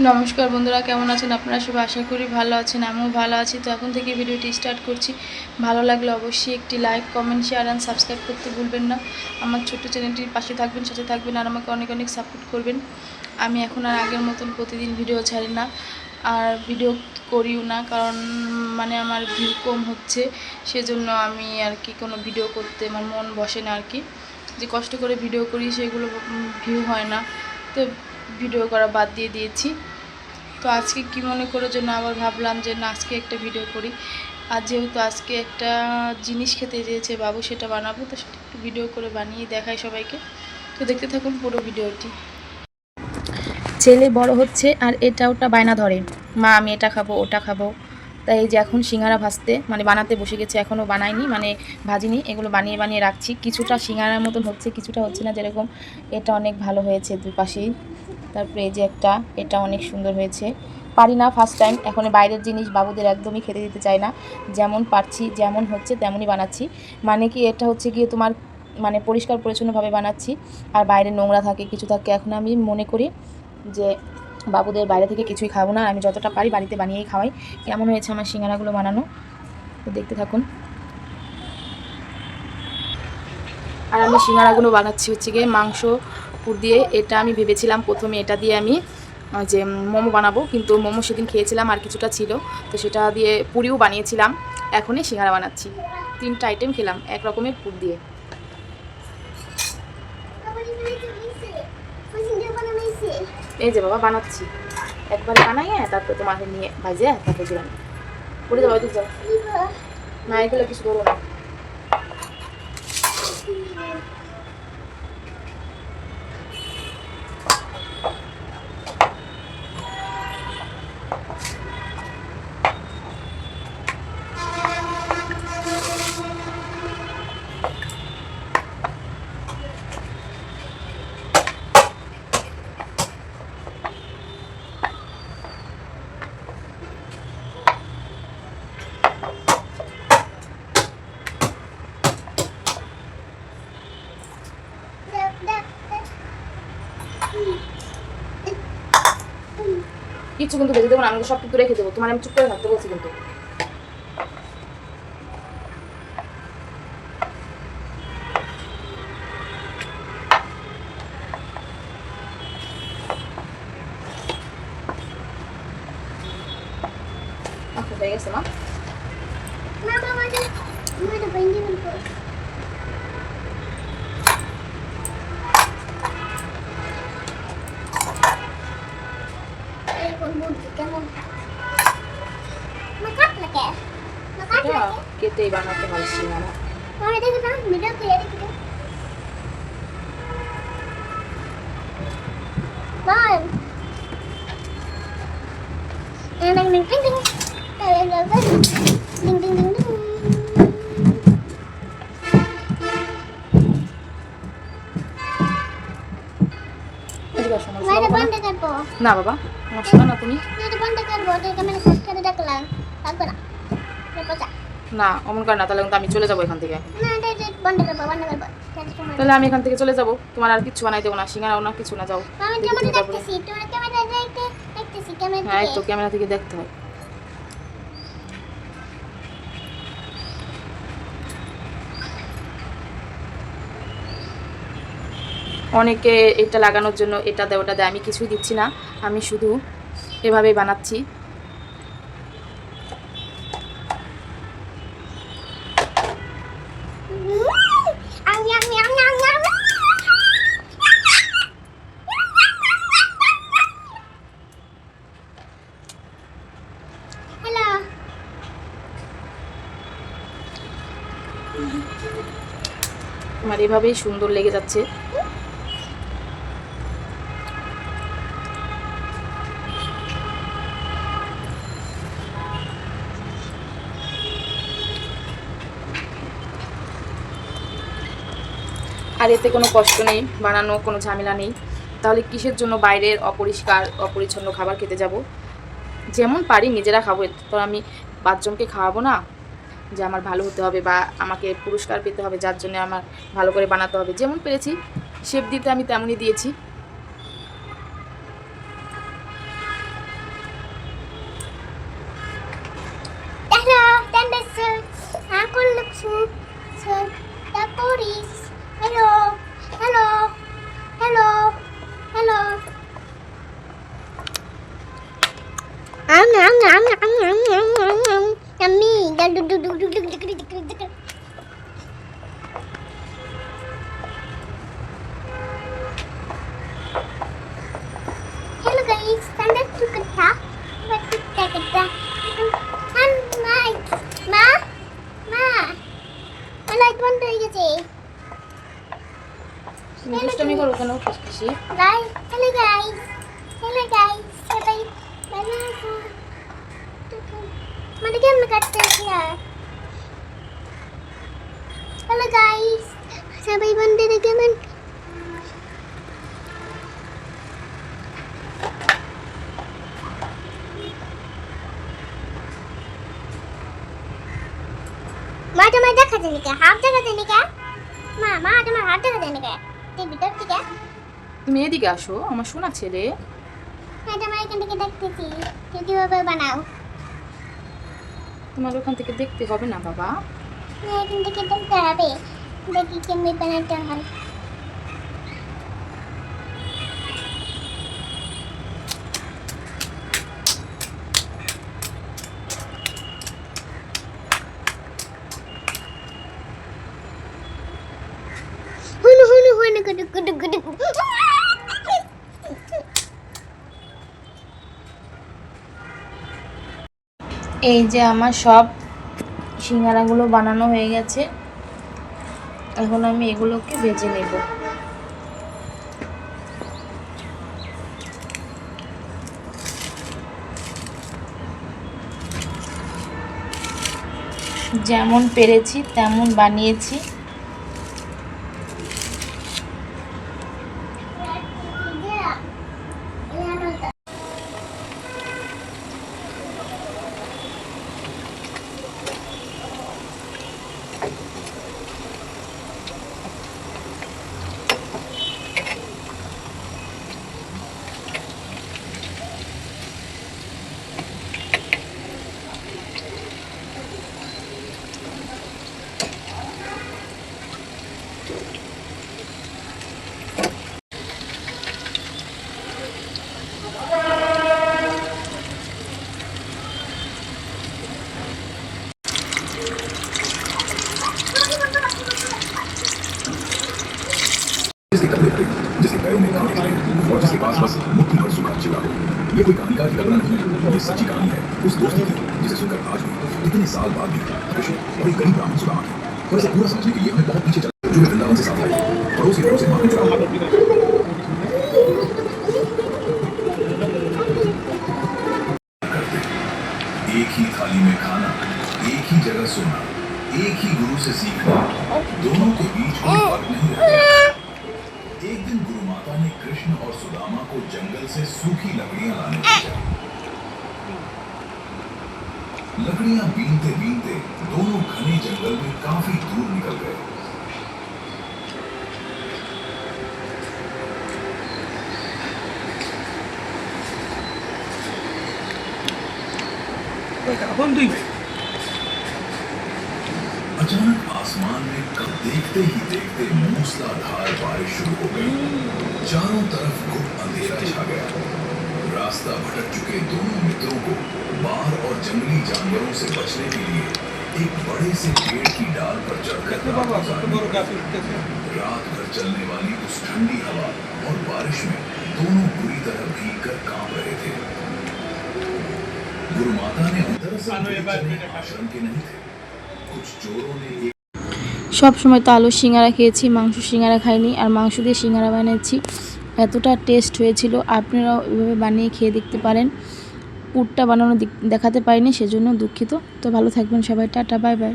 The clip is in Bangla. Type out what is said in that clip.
নমস্কার বন্ধুরা, কেমন আছেন আপনারা সবাই? আশা করি ভালো আছেন, আমিও ভালো আছি। তো এখন থেকে ভিডিওটি স্টার্ট করছি। ভালো লাগলে অবশ্যই একটি like, comment, share and subscribe করতে ভুলবেন না। আমার ছোট্ট চ্যানেলটির পাশে থাকবেন, সাথে থাকবেন, আর আমাকে অনেক অনেক সাপোর্ট করবেন। আমি এখন আর আগের মতন প্রতিদিন ভিডিও ছাড়ি না, আর ভিডিও করিও না, কারণ আমার ভিউ কম হচ্ছে। সেজন্য আমি আর কি কোনো ভিডিও করতে আমার মন বসে না আর কি। যে কষ্ট করে ভিডিও করি সেগুলো ভিউ হয় না, তো ভিডিও করা বাদ দিয়ে দিয়েছি। তো আজকে কি মনে করে জন্য আবার ভাবলাম যে না, আজকে একটা ভিডিও করি। আর যেহেতু আজকে একটা জিনিস খেতে চেয়েছে বাবু, সেটা বানাবো, তো সেটা একটু ভিডিও করে বানিয়ে দেখাই সবাইকে। তো দেখতে থাকুন পুরো ভিডিওটি। ছেলে বড় হচ্ছে আর এটা ওটা বায়না ধরে, মা আমি এটা খাবো ওটা খাবো। তাই এই যে এখন সিঙ্গারা ভাজতে বানাতে বসে গেছে, এখনও বানাইনি, ভাজিনি, এগুলো বানিয়ে বানিয়ে রাখছি। কিছুটা সিঙ্গারার মতন হচ্ছে, কিছুটা হচ্ছে না। যেরকম এটা অনেক ভালো হয়েছে দুপাশেই। তারপরে এই যে এটা অনেক সুন্দর হয়েছে। পারি না ফার্স্ট টাইম, এখন বাইরের জিনিস বাবুদের একদমই খেতে দিতে চাই না। যেমন পারছি, যেমন হচ্ছে তেমনই বানাচ্ছি। কি এটা হচ্ছে গিয়ে তোমার পরিষ্কার পরিচ্ছন্নভাবে বানাচ্ছি, আর বাইরে নোংরা থাকে কিছু থাকে। এখন আমি মনে করি যে বাবুদের বাইরে থেকে কিছুই খাবো না, আমি যতটা পারি বাড়িতে বানিয়েই খাওয়াই। কেমন হয়েছে আমার সিঙ্গারাগুলো বানানো, তো দেখতে থাকুন। আর আমি সিঙ্গারাগুলো বানাচ্ছি হচ্ছে গিয়ে মাংস পুর দিয়ে। এটা আমি ভেবেছিলাম প্রথমে এটা দিয়ে আমি যে মোমো বানাবো, কিন্তু মোমো সেদিন খেয়েছিলাম আর কিছুটা ছিল, তো সেটা দিয়ে পুরিও বানিয়েছিলাম। এখনই সিঙ্গারা বানাচ্ছি, 3টা আইটেম খেলাম এক রকমের পুর দিয়ে। এই যে বাবা বানাচ্ছি, একবার বানাইয়ে তারপরে তোমাকে নিয়ে ভাজে তারপরে দিলাম। পড়ে যাবো, ওইদিকে যাও না, এগুলো কিছু করবো না। কিছু কিন্তু ভেজে দেবো না, আমি সব কিন্তু রেখে দেবো, তোমার আমি চুপ করে থাকতে বলছি কিন্তু। আচ্ছা হয়ে গেছে মা। কেটেই বানাতে হয় সিঙ্গারা। না বাবা, মশলা না তুমি না অমন কর না, তাহলে কিন্তু আমি চলে যাবো এখান থেকে। তাহলে আমি এখান থেকে চলে যাবো, তোমার আর কিছু বানাই দেবো না, সিঙ্গারাও না কিছু না, যাও। হ্যাঁ তো ক্যামেরা থেকে দেখতে হয়। অনেকে এটা লাগানোর জন্য এটা দেয় ওটা দেয়, আমি কিছুই দিচ্ছি না, আমি শুধু এভাবেই বানাচ্ছি। আমার এভাবেই সুন্দর লেগে যাচ্ছে। আর এতে কোনো কষ্ট নেই, বানানো কোনো ঝামেলা নেই। তাহলে কিসের জন্য বাইরের অপরিষ্কার অপরিচ্ছন্ন খাবার খেতে যাব? যেমন পারি নিজেরা খাবো, তো আমি 5 জনকে খাওয়াবো না যে আমার ভালো হতে হবে বা আমাকে পুরস্কার পেতে হবে, যার জন্য আমার ভালো করে বানাতে হবে। যেমন পেরেছি শেপ দিতে আমি তেমনই দিয়েছি। the police. Hello, hello, hello, hello. Yummy. Hello guys, standard to kata. Kata. Ma. Light বন্ধ হয়ে গেছে। দুষ্টামি করো কেন খুশি? হ্যালো গাইস সবাই ভালো আছো? মানে কেমন কাটতেছে? হ্যালো গাইস সবাই বন্ধুরা কেমন? মা তোমার দেখা যায় নাকি? হাত দেখা যায় নাকি? মা তোমার হাত দেখা যায় নাকি? তুই ভিতর থেকে? তুমি এদিকে আসো, আমার সোনা ছেলে। হ্যাঁ তোমার এখান থেকে দেখতেছি। কিভাবে বানাও? তোমার ওখান থেকে দেখতে হবে না বাবা। হ্যাঁ এখান থেকে দেখতে হবে। দেখি কেমনি বানাতে হয়। এই যে আমার সব সিঙ্গারাগুলো বানানো হয়ে গেছে, এখন আমি এগুলোকে ভেজে নেব। যেমন পেরেছি তেমন বানিয়েছি। जिसके कपड़े खड़े जिसके पैरों में कांटे खड़े और जिसके पास बस मुट्ठी भर सूखा चिल्ला हो। ये कोई कहानी का झगड़ा नहीं है, ये सच्ची कहानी है उस दोस्ती की जिसे सुनकर आज भी इतने साल बाद भी कृष्ण और एक गरीब ब्राह्मण सुदामा है। और इसे पूरा समझने के लिए हमें बहुत पीछे चला जो वृंदावन से साथ आई पड़ोसी माखन चुरा एक ही थाली में खाना, एक ही जगह सोना, एक ही गुरु से सीखना, दोनों के बीच कोई फर्क नहीं रहता। एक दिन गुरु माता ने कृष्ण और सुदामा को जंगल से सूखी लकड़ियां लाने भेजा। लकड़ियां बीनते बीनते दोनों घने जंगल में काफी दूर निकल गए। अचानक आसमान में कब देखते ही देखते मूसलाधार बारिश शुरू हो गई। चारों तरफ घुट अंधेरा छा गया। रास्ता भटक चुके दोनों मित्रों को बाढ़ और जंगली जानवरों से बचने के लिए एक बड़े से पेड़ की डाल पर चढ़कर रात भर चलने वाली उस ठंडी हवा और बारिश में दोनों बुरी तरह भीग कर कांप रहे थे। गुरु माता ने आश्रम के नहीं थे, कुछ चोरों ने সব সময় তো আলুর সিঙ্গারা খেয়েছি, মাংস সিঙ্গারা খাইনি। আর মাংস দিয়ে সিঙ্গারা বানিয়েছি, এতটা টেস্ট হয়েছিল। আপনারাও এভাবে বানিয়ে খেয়ে দেখতে পারেন। পুরটা বানানো দেখাতে পারিনি, সেজন্য দুঃখিত। তো ভালো থাকবেন সবাই, টাটা বাই বাই।